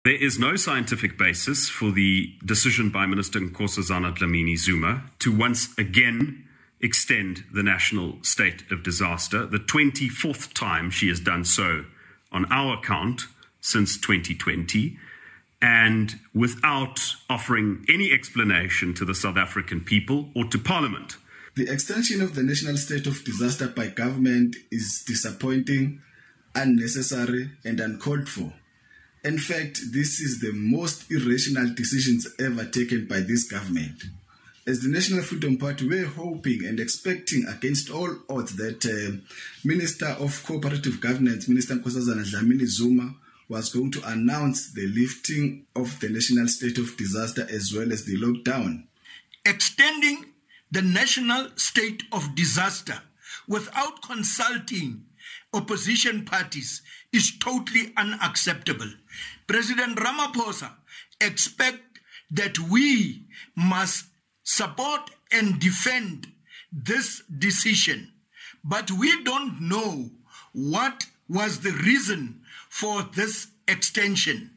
There is no scientific basis for the decision by Minister Nkosazana Dlamini-Zuma to once again extend the national state of disaster, the 24th time she has done so on our count since 2020, and without offering any explanation to the South African people or to Parliament. The extension of the national state of disaster by government is disappointing, unnecessary, and uncalled for. In fact, this is the most irrational decisions ever taken by this government. As the National Freedom Party, we're hoping and expecting against all odds that Minister of Cooperative Governance, Minister Nkosazana Dlamini-Zuma, was going to announce the lifting of the national state of disaster as well as the lockdown. Extending the national state of disaster without consulting opposition parties is totally unacceptable. President Ramaphosa expects that we must support and defend this decision, but we don't know what was the reason for this extension.